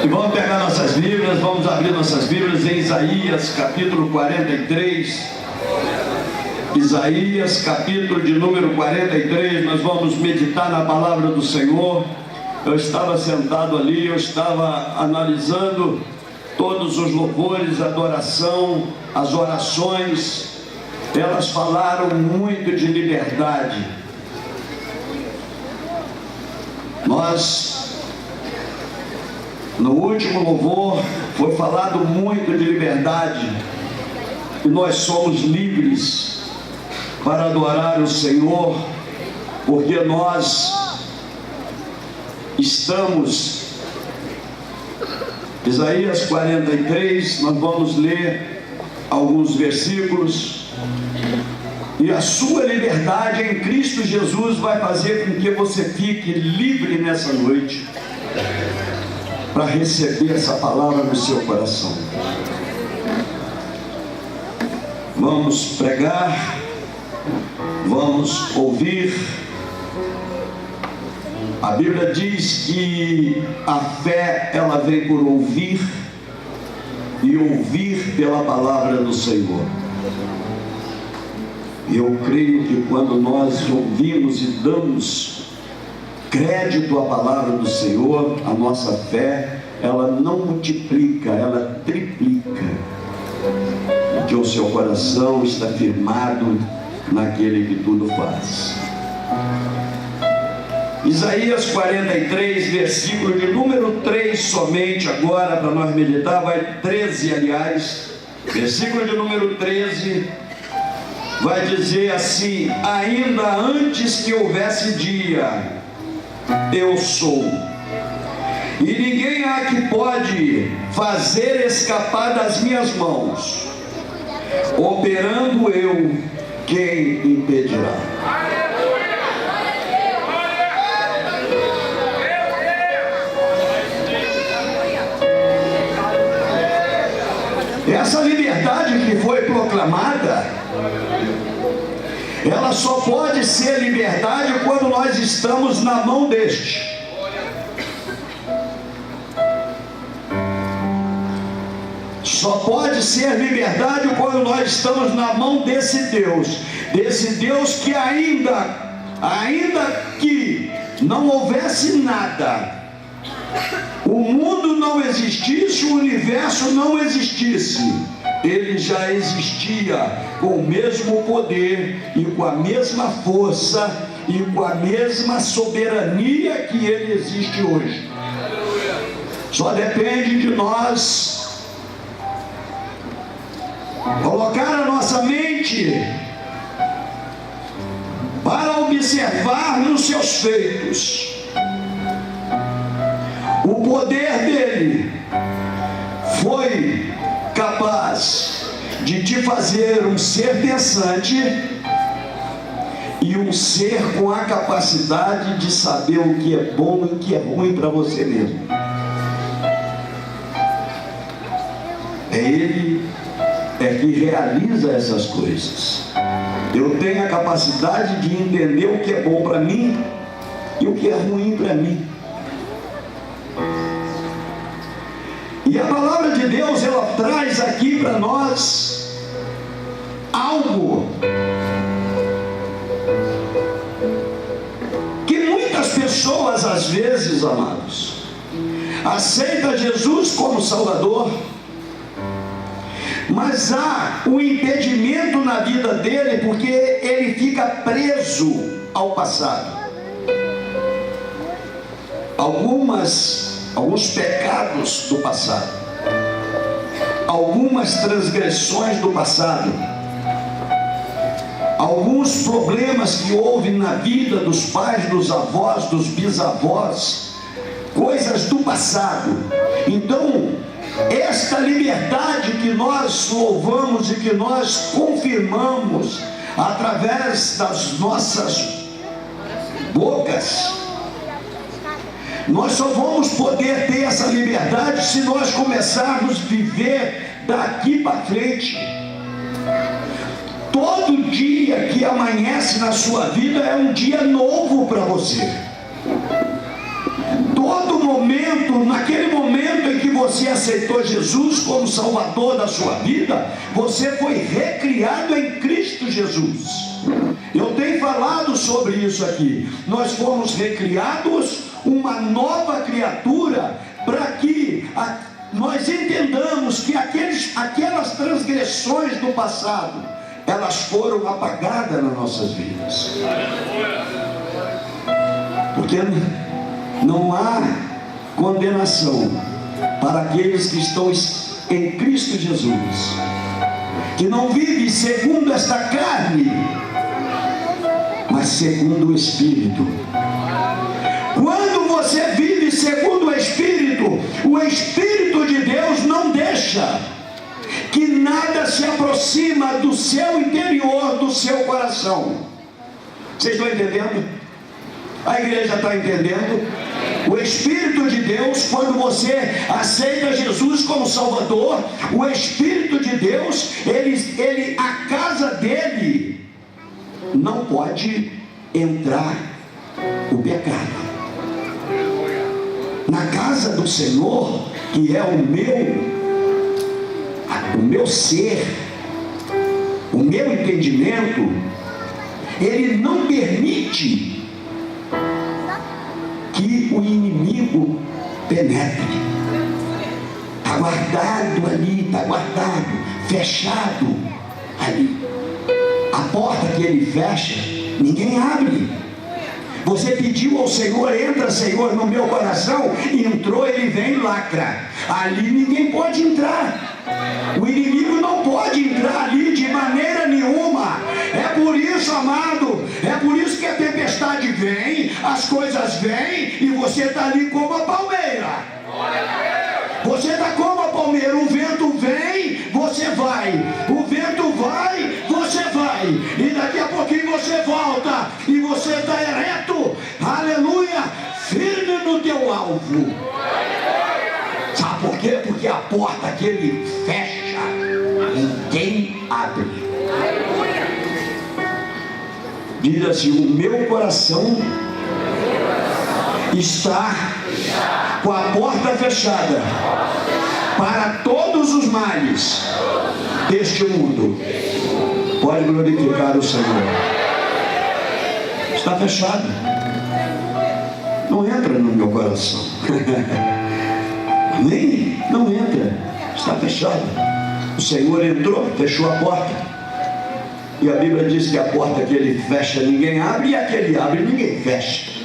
E vamos pegar nossas Bíblias, vamos abrir nossas Bíblias em Isaías, capítulo 43. Isaías, capítulo de número 43, nós vamos meditar na palavra do Senhor. Eu estava sentado ali, eu estava analisando todos os louvores, a adoração, as orações. Elas falaram muito de liberdade. No último louvor foi falado muito de liberdade, que nós somos livres para adorar o Senhor, porque nós estamos. Isaías 43, nós vamos ler alguns versículos. E a sua liberdade em Cristo Jesus vai fazer com que você fique livre nessa noite, para receber essa palavra no seu coração. Vamos pregar, vamos ouvir. A Bíblia diz que a fé, ela vem por ouvir, e ouvir pela palavra do Senhor. Eu creio que quando nós ouvimos e damos crédito à palavra do Senhor, a nossa fé, ela não multiplica, ela triplica, porque o seu coração está firmado naquele que tudo faz. Isaías 43, versículo de número 3 somente agora, para nós meditar, vai 13 aliás, versículo de número 13, vai dizer assim: ainda antes que houvesse dia, eu sou, e ninguém há que pode fazer escapar das minhas mãos. Operando eu, quem impedirá? Essa liberdade que foi proclamada, ela só pode ser liberdade quando nós estamos na mão deste. Só pode ser liberdade quando nós estamos na mão desse Deus que ainda que não houvesse nada, o mundo não existisse, o universo não existisse, ele já existia com o mesmo poder e com a mesma força e com a mesma soberania que ele existe hoje. Só depende de nós colocar a nossa mente para observar nos seus feitos o poder dele. Foi capaz de te fazer um ser pensante e um ser com a capacidade de saber o que é bom e o que é ruim para você mesmo. É ele que realiza essas coisas. Eu tenho a capacidade de entender o que é bom para mim e o que é ruim para mim. E a palavra de Deus, ela traz aqui para nós algo que muitas pessoas, às vezes, amados, aceitam Jesus como Salvador, mas há um impedimento na vida dele, porque ele fica preso ao passado. Alguns pecados do passado, algumas transgressões do passado, alguns problemas que houve na vida dos pais, dos avós, dos bisavós, coisas do passado. Então, esta liberdade que nós louvamos e que nós confirmamos através das nossas bocas, nós só vamos poder ter essa liberdade se nós começarmos a viver daqui para frente. Todo dia que amanhece na sua vida é um dia novo para você. Todo momento, naquele momento em você aceitou Jesus como Salvador da sua vida, você foi recriado em Cristo Jesus. Eu tenho falado sobre isso aqui. Nós fomos recriados uma nova criatura, para que nós entendamos que aquelas transgressões do passado, elas foram apagadas nas nossas vidas. Porque não há condenação para aqueles que estão em Cristo Jesus, que não vive segundo esta carne, mas segundo o Espírito. Quando você vive segundo o Espírito de Deus não deixa que nada se aproxima do seu interior, do seu coração. Vocês estão entendendo? A igreja está entendendo? O Espírito de Deus, quando você aceita Jesus como Salvador, o Espírito de Deus, a casa dele não pode entrar o pecado. Na casa do Senhor, que é o meu ser, o meu entendimento, ele não permite que o inimigo penetre. Está guardado ali, está guardado, fechado ali. A porta que ele fecha, ninguém abre. Você pediu ao Senhor, entra, Senhor, no meu coração, e entrou, ele vem e lacra. Ali ninguém pode entrar. O inimigo não pode entrar ali de maneira nenhuma. É por isso, amado, é por isso que a tempestade vem, as coisas vêm, e você está ali como a palmeira. Você está como a palmeira. O vento vem, você vai. O vento vai, você vai. E daqui a pouquinho você volta. E você está ereto. Aleluia. Firme no teu alvo. Sabe por quê? Porque a porta que ele fecha, ninguém abre. Diz assim: o meu coração está com a porta fechada para todos os males deste mundo. Pode glorificar o Senhor. Está fechado. Não entra no meu coração. Amém? Não entra. Está fechado. O Senhor entrou, fechou a porta. E a Bíblia diz que a porta que ele fecha, ninguém abre, e a que ele abre, ninguém fecha.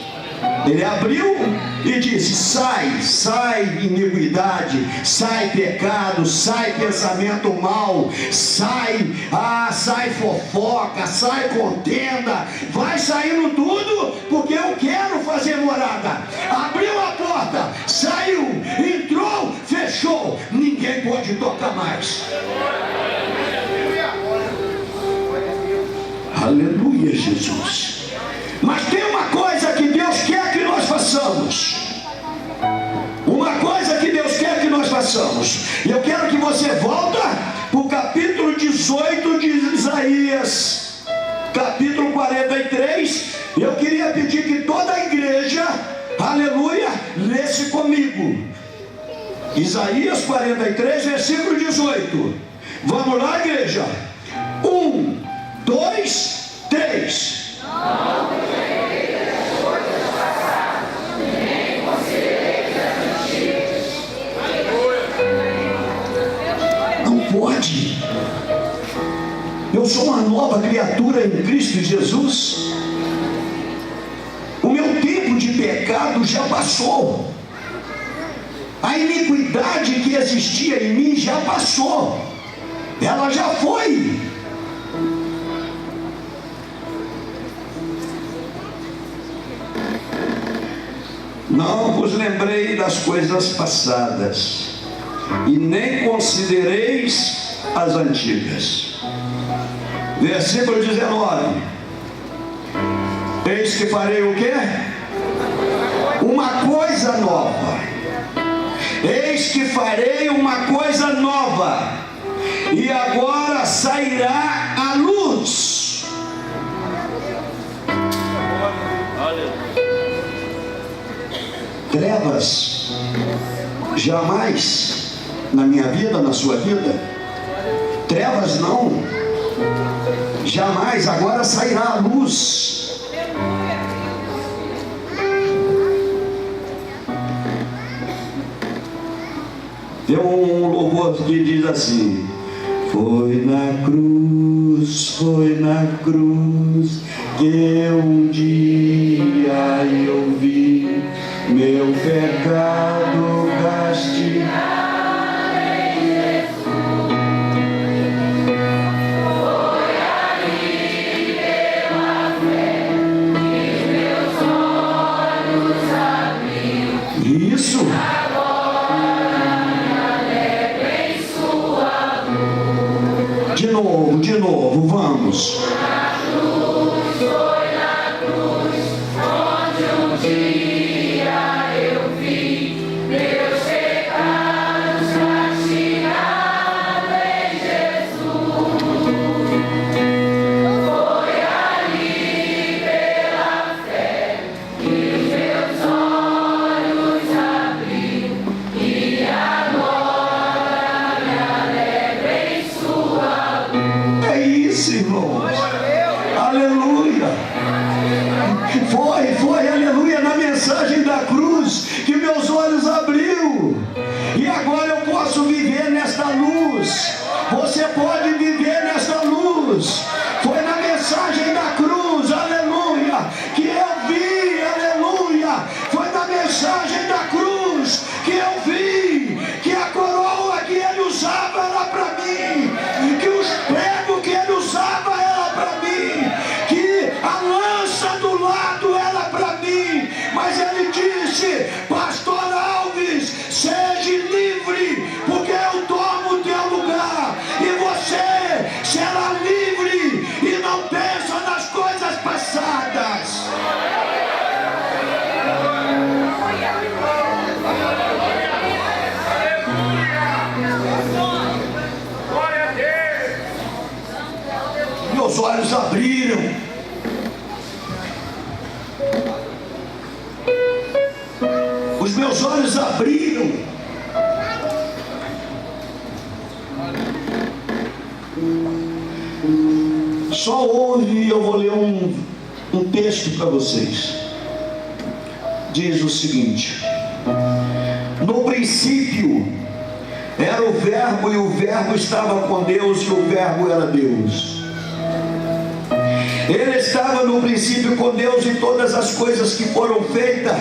Ele abriu e disse: sai, sai iniquidade, sai pecado, sai pensamento mau, sai fofoca, sai contenda, vai saindo tudo, porque eu quero fazer morada. Abriu a porta, saiu, entrou, fechou, ninguém pode tocar mais. Aleluia, Jesus. Mas tem uma coisa que Deus quer que nós façamos. Uma coisa que Deus quer que nós façamos. E eu quero que você volta para o capítulo 18 de Isaías, capítulo 43. Eu queria pedir que toda a igreja, aleluia, lesse comigo. Isaías 43, versículo 18. Vamos lá, igreja. 1, 2, 3. Não pode. Eu sou uma nova criatura em Cristo Jesus. O meu tempo de pecado já passou. A iniquidade que existia em mim já passou. Ela já foi. Não vos lembrei das coisas passadas, e nem considereis as antigas. Versículo 19. Eis que farei o quê? Uma coisa nova. Eis que farei uma coisa nova, e agora sairá a luz. Trevas Jamais na minha vida, na sua vida, trevas não. Jamais. Agora sairá a luz. Tem um louvor que diz assim: foi na cruz que um dia eu vi meu pecado castigado. Isso. De novo, vamos. Na cruz, foi na cruz, onde um dia eu vi meus pecados castigados em Jesus. Foi ali pela fé que os meus olhos abriu e agora me alegro em sua luz. É isso, irmãos. Aleluia. Foi, aleluia, na mensagem da cruz que meus olhos abriu. E agora eu posso viver nesta luz. Você pode viver nesta luz. Foi na mensagem da cruz, aleluia, que eu vi, aleluia. Foi na mensagem da cruz que eu vi que a coroa que ele usava era para mim, que os pregos que ele usava era para mim, que a lança do lado era para mim. Mas ele disse: pastor Alves, seja livre, porque eu tomo o teu lugar, e você será livre, e não pensa nas coisas passadas. Meus olhos abriram. Os meus olhos abriram. Só ouve, e eu vou ler um texto para vocês. Diz o seguinte: no princípio era o Verbo, e o Verbo estava com Deus, e o Verbo era Deus. Ele estava no princípio com Deus, e todas as coisas que foram feitas,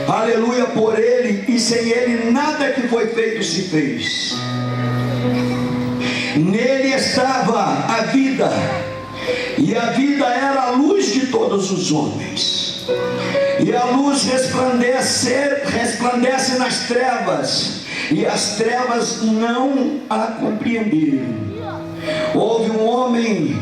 aleluia, por Ele, e sem Ele nada que foi feito se fez. Nele estava a vida, e a vida era a luz de todos os homens. E a luz resplandece nas trevas, e as trevas não a compreenderam. Houve um homem,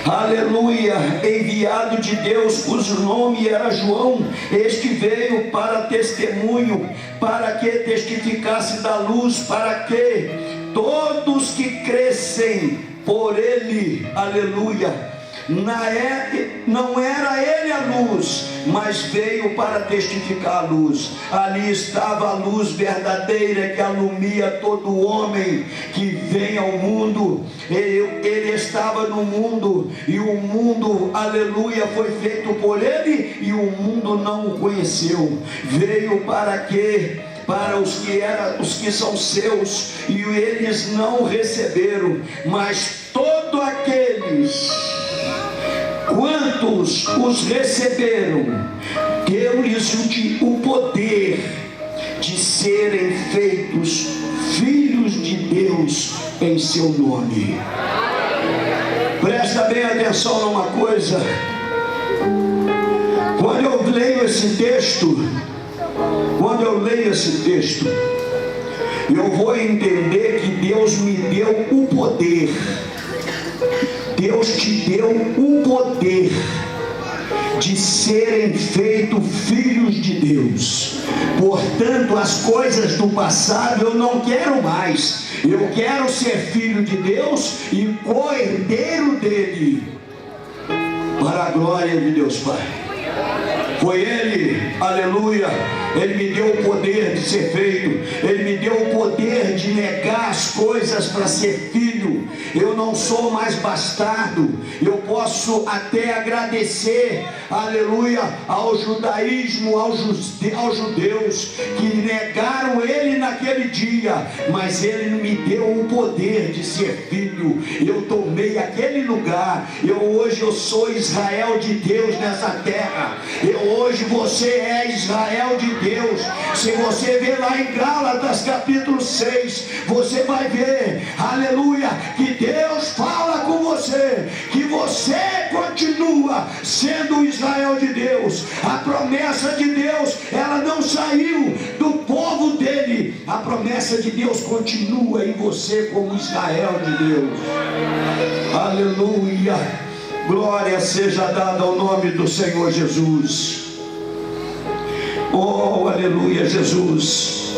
aleluia, enviado de Deus, cujo nome era João. Este veio para testemunho, para que testificasse da luz, para que todos que crescem por ele, aleluia, não era ele a luz, mas veio para testificar a luz. Ali estava a luz verdadeira que alumia todo homem que vem ao mundo. Ele estava no mundo, e o mundo, aleluia, foi feito por ele, e o mundo não o conheceu. Veio para os que são seus, e eles não receberam. Mas todos aqueles quantos os receberam, deu-lhes o poder de serem feitos filhos de Deus em seu nome. Presta bem atenção numa coisa. Quando eu leio esse texto, eu vou entender que Deus me deu o poder. Deus te deu o poder de serem feitos filhos de Deus. Portanto, as coisas do passado eu não quero mais. Eu quero ser filho de Deus e co-herdeiro dele, para a glória de Deus Pai. Foi Ele, aleluia, Ele me deu o poder de ser feito, Ele me deu o poder de negar as coisas para ser filho. Eu não sou mais bastardo, eu posso até agradecer, aleluia, ao judaísmo, aos judeus que negaram Ele naquele dia, mas Ele me deu o poder de ser filho. Eu tomei aquele lugar. Hoje eu sou Israel de Deus nessa terra. Hoje você é Israel de Deus. Se você ver lá em Gálatas capítulo 6, você vai ver, aleluia, que Deus fala com você, que você continua sendo Israel de Deus. A promessa de Deus, ela não saiu do povo dele. A promessa de Deus continua em você como Israel de Deus. Aleluia, glória seja dada ao nome do Senhor Jesus. Oh, aleluia, Jesus.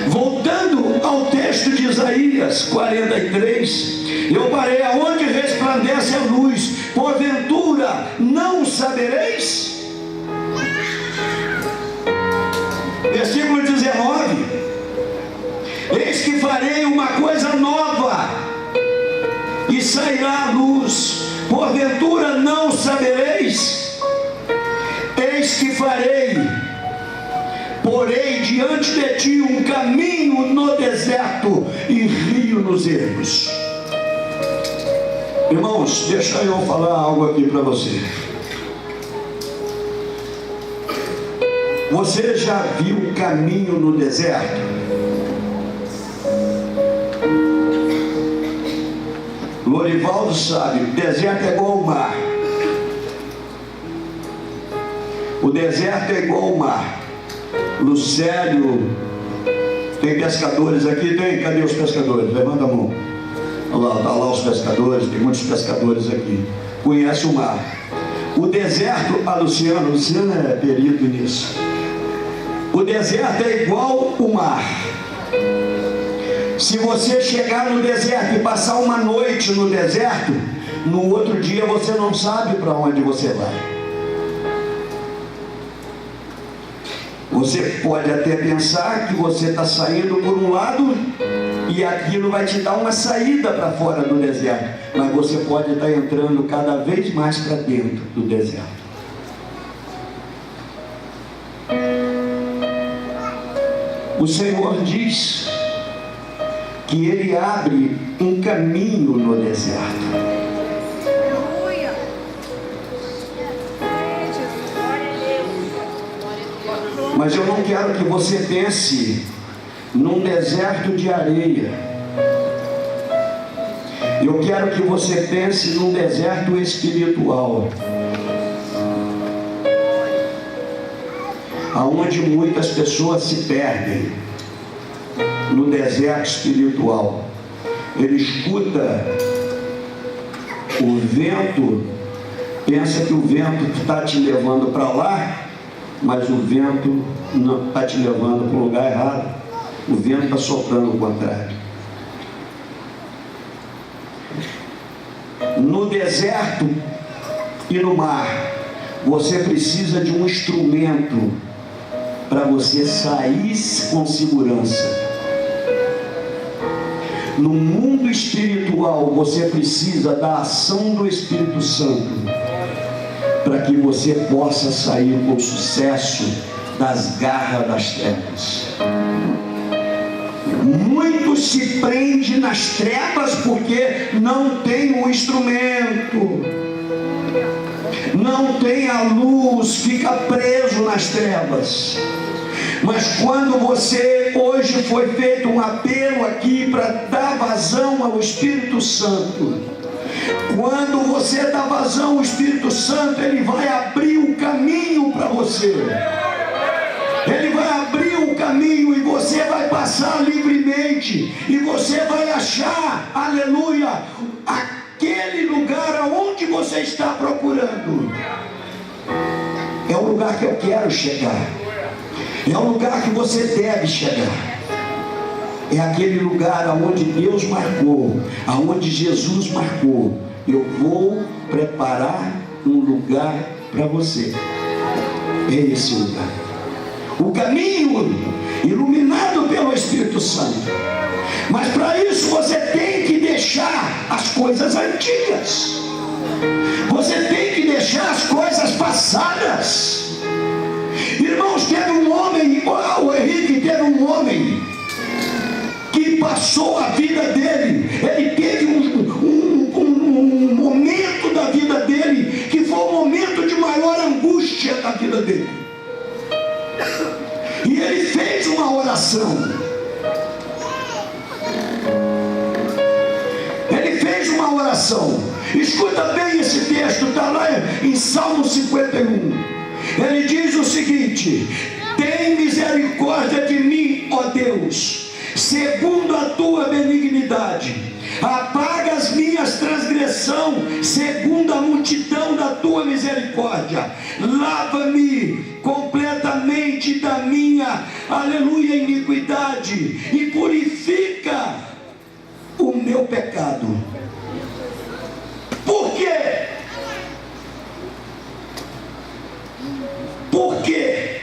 Voltando ao texto de Isaías 43, eu parei aonde resplandece a luz, porventura não sabereis? Versículo 19: eis que farei uma coisa nova, e sairá a luz, porventura não sabereis? Eis que farei, porei diante de ti um caminho no deserto e rio nos ermos. Irmãos, deixa eu falar algo aqui para você. Você já viu um caminho no deserto? Lorivaldo sabe, o deserto é igual ao mar. O deserto é igual ao mar. Lucélio, tem pescadores aqui? Tem? Cadê os pescadores? Levanta a mão. Olha lá, tá lá os pescadores, tem muitos pescadores aqui. Conhece o mar. O deserto, a Luciana é perito nisso. O deserto é igual o mar. Se você chegar no deserto e passar uma noite no deserto, no outro dia você não sabe para onde você vai. Você pode até pensar que você está saindo por um lado e aquilo vai te dar uma saída para fora do deserto, mas você pode estar entrando cada vez mais para dentro do deserto. O Senhor diz que Ele abre um caminho no deserto. Mas eu não quero que você pense num deserto de areia. Eu quero que você pense num deserto espiritual, aonde muitas pessoas se perdem no deserto espiritual. Ele escuta o vento, pensa que o vento está te levando para lá, mas o vento não está te levando para o lugar errado. O vento está soprando o contrário. No deserto e no mar, você precisa de um instrumento para você sair com segurança. No mundo espiritual, você precisa da ação do Espírito Santo para que você possa sair com sucesso das garras das trevas. Muitos se prendem nas trevas porque não tem um instrumento, não tem a luz, fica preso nas trevas. Mas quando você, hoje foi feito um apelo aqui para dar vazão ao Espírito Santo, quando você dá vazão ao Espírito Santo, Ele vai abrir um caminho para você. Ele vai abrir um caminho e você vai passar livremente. E você vai achar, aleluia, aquele lugar aonde você está procurando. É o lugar que eu quero chegar. É o lugar que você deve chegar. É aquele lugar aonde Deus marcou, aonde Jesus marcou. Eu vou preparar um lugar para você. é esse lugar. O caminho iluminado pelo Espírito Santo. Mas para isso você tem que deixar as coisas antigas. Você tem que deixar as coisas passadas. Irmãos, teve um homem, o Henrique teve um homem que passou a vida dele. Ele teve um momento da vida dele que foi o momento de maior angústia da vida dele. E ele fez uma oração. Ele fez uma oração. Escuta bem esse texto, está lá em Salmo 51. Ele diz o seguinte: tem misericórdia de mim, ó Deus, segundo a tua benignidade. Apaga as minhas transgressões, segundo a multidão da tua misericórdia. Lava-me completamente da minha, aleluia, iniquidade, e purifica o meu pecado. Por quê? Por quê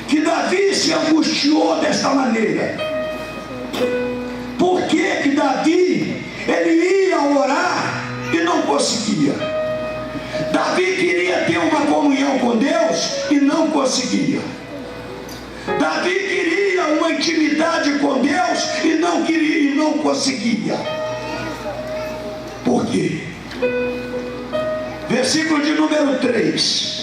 que Davi se angustiou desta maneira? Por que Davi, ele ia orar e não conseguia? Davi queria ter uma comunhão com Deus e não conseguia. Davi queria uma intimidade com Deus e não queria e não conseguia. Por quê? Versículo de número 3.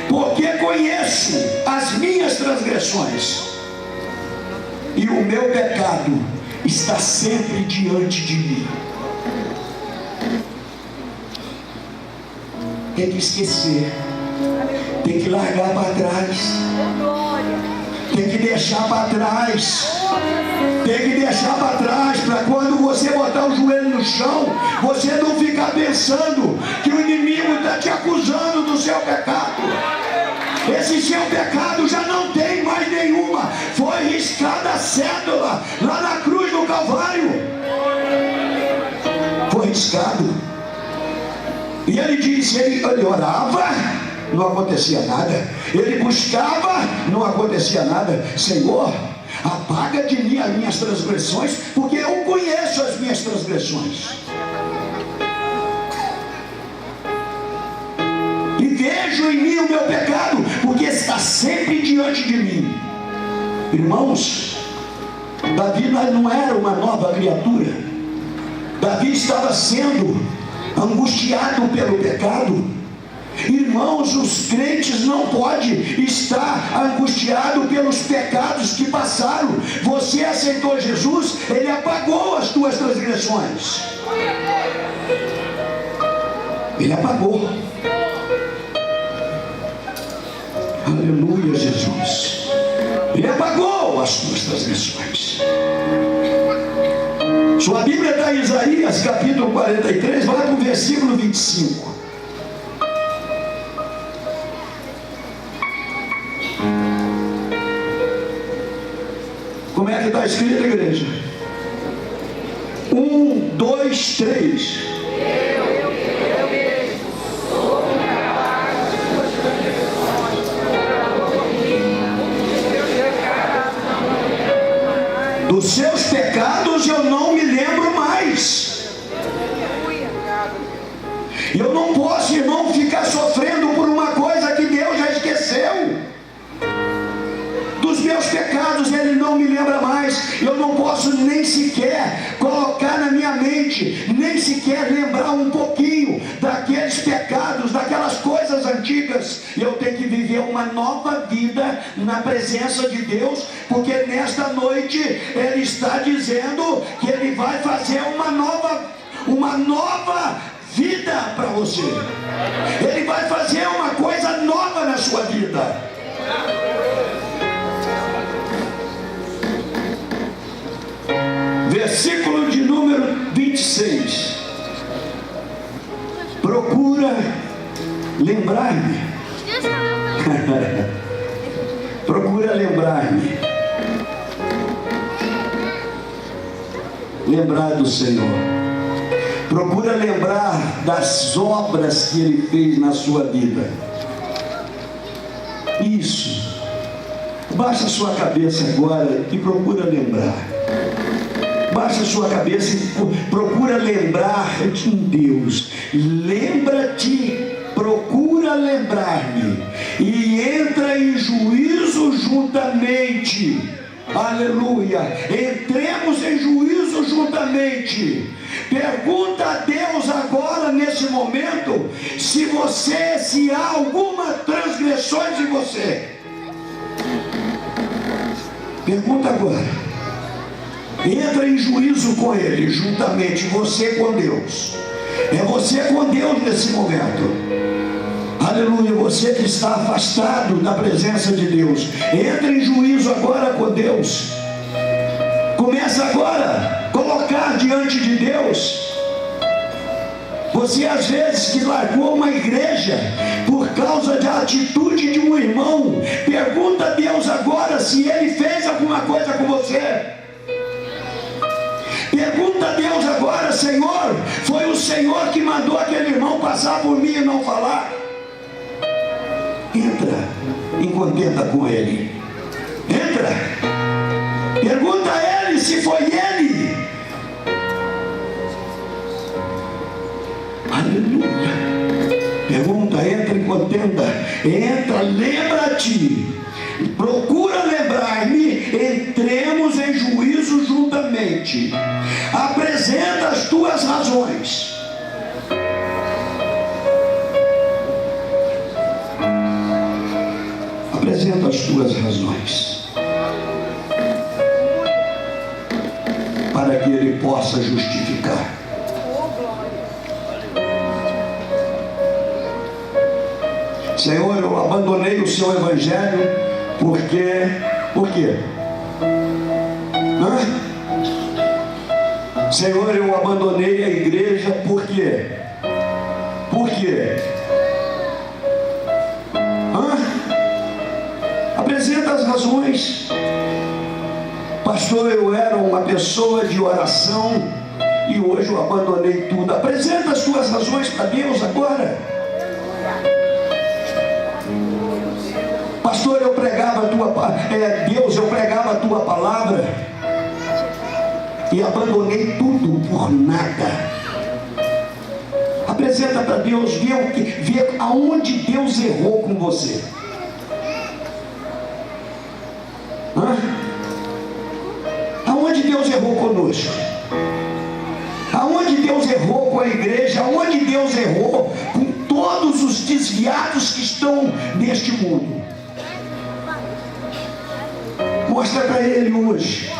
Porque conheço as minhas transgressões e o meu pecado está sempre diante de mim. Tem que esquecer, tem que largar para trás, tem que deixar para trás, tem que deixar para trás, para quando você botar o joelho no chão, você não ficar pensando que o inimigo está te acusando do seu pecado. Esse seu pecado já não tem mais nenhuma, foi riscada a cédula lá na cruz do Calvário, foi riscado. E ele disse, ele orava, não acontecia nada. Ele buscava, não acontecia nada. Senhor, apaga de mim as minhas transgressões, porque eu conheço as minhas transgressões. E vejo em mim o meu pecado, porque está sempre diante de mim. Irmãos, Davi não era uma nova criatura. Davi estava sendo angustiado pelo pecado. Irmãos, os crentes não podem estar angustiados pelos pecados que passaram. Você aceitou Jesus, Ele apagou as tuas transgressões. Ele apagou. Aleluia, Jesus. Ele apagou as tuas transgressões. Sua Bíblia está em Isaías capítulo 43, vai para o versículo 25. Como é que está escrito, igreja? 1, 2, 3. Dos seus pecados eu não me lembro mais. Eu não posso, irmão, ficar sofrendo por uma coisa que Deus já esqueceu. Dos meus pecados Ele não me lembra mais. Eu não posso nem sequer colocar na minha mente, nem sequer lembrar um pouquinho daqueles pecados, daquelas coisas antigas. Eu tenho que viver uma nova vida na presença de Deus, porque nesta noite Ele está dizendo que Ele vai fazer uma nova vida para você. Ele vai fazer uma coisa nova na sua vida. Versículo de número 26. Procura lembrar-me. Procura lembrar-me. Lembrar do Senhor. Procura lembrar das obras que Ele fez na sua vida. Isso. Baixa a sua cabeça agora e procura lembrar. Baixa a sua cabeça e procura lembrar de Deus. Lembra-te, procura lembrar-me. E entra em juízo juntamente. Aleluia. Entremos em juízo juntamente. Pergunta a Deus agora, nesse momento, se há alguma transgressão em você. Pergunta agora. Entra em juízo com Ele, juntamente, você com Deus. É você com Deus nesse momento. Aleluia, você que está afastado da presença de Deus. Entra em juízo agora com Deus. Começa agora a colocar diante de Deus. Você às vezes que largou uma igreja por causa da atitude de um irmão. Pergunta a Deus agora se Ele fez alguma coisa com você. Pergunta a Deus agora: Senhor, foi o Senhor que mandou aquele irmão passar por mim e não falar? Entra em contenda com Ele. Entra. Pergunta a Ele se foi Ele. Aleluia. Pergunta, entra em contenda. Entra, lembra-te. Procura lembrar-me. Entremos em juízo juntamente. Apresenta as tuas razões. Apresenta as tuas razões, para que Ele possa justificar. Senhor, eu abandonei o seu evangelho porque... Por quê? Senhor, eu abandonei a igreja por quê? Por quê? Apresenta as razões. Pastor, eu era uma pessoa de oração e hoje eu abandonei tudo. Apresenta as tuas razões para Deus agora. Pastor, eu pregava a tua Deus, eu pregava a tua palavra e abandonei tudo por nada. Apresenta para Deus, vê aonde Deus errou com você. Aonde Deus errou conosco? Aonde Deus errou com a igreja? Aonde Deus errou com todos os desviados que estão neste mundo? Mostra para Ele hoje.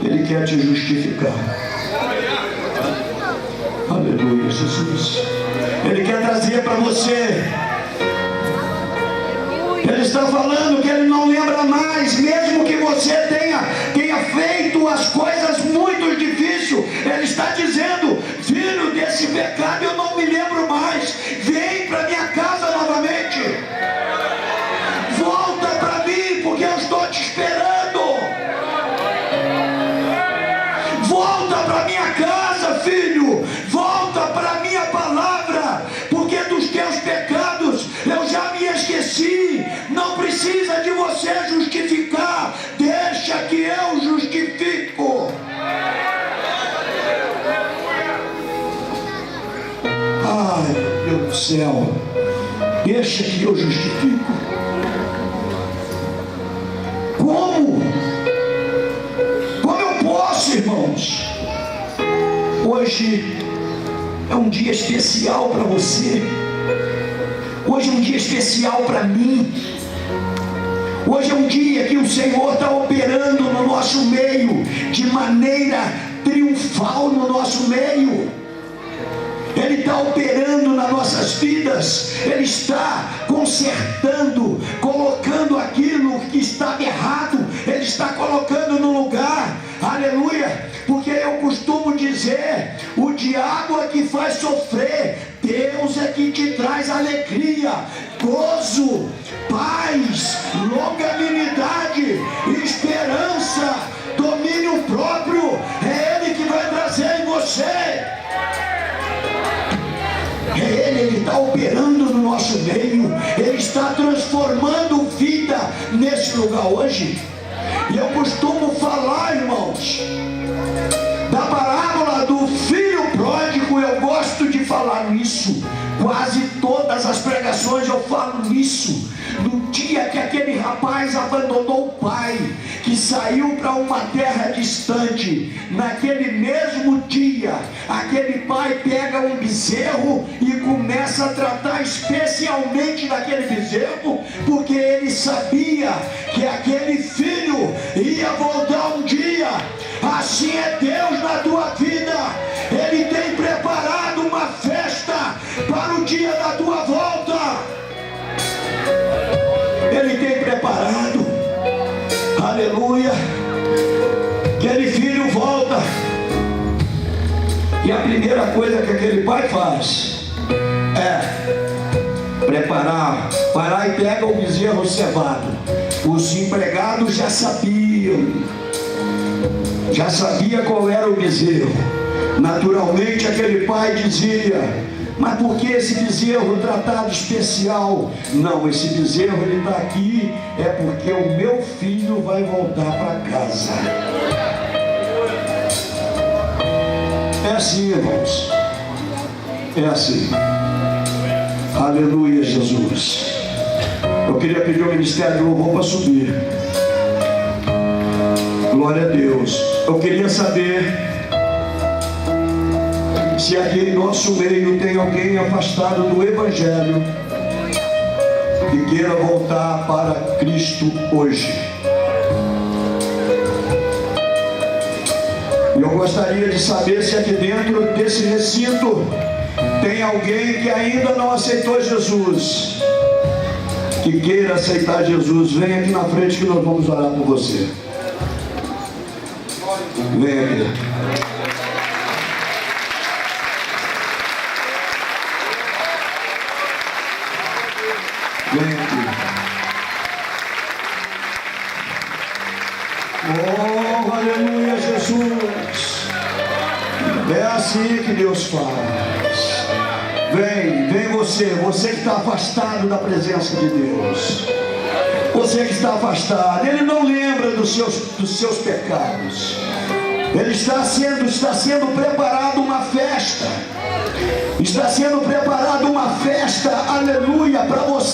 Ele quer te justificar. Aleluia, Jesus. Ele quer trazer para você. Ele está falando que Ele não lembra mais, mesmo que você tenha feito as coisas muito difíceis. Ele está dizendo: filho, desse pecado eu não me lembro mais. Vem para minha casa novamente. Volta para mim, porque eu estou te esperando. Volta para minha casa, filho. Volta para a minha palavra, porque dos teus pecados eu já me esqueci. Não precisa de você justificar. Deixa que eu justifico. Ai, meu Deus do céu. Deixa que eu justifico. Como? Como eu posso, irmãos? Hoje é um dia especial para você. Hoje é um dia especial para mim. Hoje é um dia que o Senhor está operando no nosso meio, de maneira triunfal no nosso meio. Ele está operando nas nossas vidas. Ele está consertando, colocando aquilo que está errado. Ele está colocando no lugar. Aleluia. Porque eu costumo dizer: o diabo é que faz sofrer, Deus é que te traz alegria, gozo, paz, longanimidade, esperança, domínio próprio. É Ele que vai trazer em você. está operando no nosso meio, Ele está transformando vida nesse lugar hoje. E eu costumo falar, irmãos, da parábola do filho pródigo. Eu gosto de falar nisso, quase todas as pregações eu falo nisso. No dia que aquele rapaz abandonou o pai, que saiu para uma terra distante, naquele mesmo dia, aquele pai pega um bezerro e começa a tratar especialmente daquele bezerro, porque ele sabia que aquele filho ia voltar um dia. Assim é Deus na tua vida. Ele tem preparado uma festa para o dia da tua volta. Ele tem preparado, aleluia. Aquele filho volta, e a primeira coisa que aquele pai faz é preparar, parar e pega o bezerro cevado. Os empregados já sabiam qual era o bezerro. Naturalmente aquele pai dizia: mas por que esse bezerro tratado especial? Não, esse bezerro ele está aqui é porque o meu filho vai voltar para casa. É assim, irmãos, é assim. Aleluia, Jesus. Eu queria pedir ao ministério de louvor para subir. Glória a Deus. Eu queria saber se aqui em nosso meio tem alguém afastado do Evangelho que queira voltar para Cristo hoje. E eu gostaria de saber se aqui dentro desse recinto tem alguém que ainda não aceitou Jesus, que queira aceitar Jesus. Vem aqui na frente que nós vamos orar por você. Vem aqui. Vem aqui. Oh, aleluia, Jesus. É assim que Deus faz. Vem você que está afastado da presença de Deus. Você que está afastado, Ele não lembra dos seus pecados. Ele está sendo preparado uma festa. Está sendo preparada uma festa, aleluia, para você.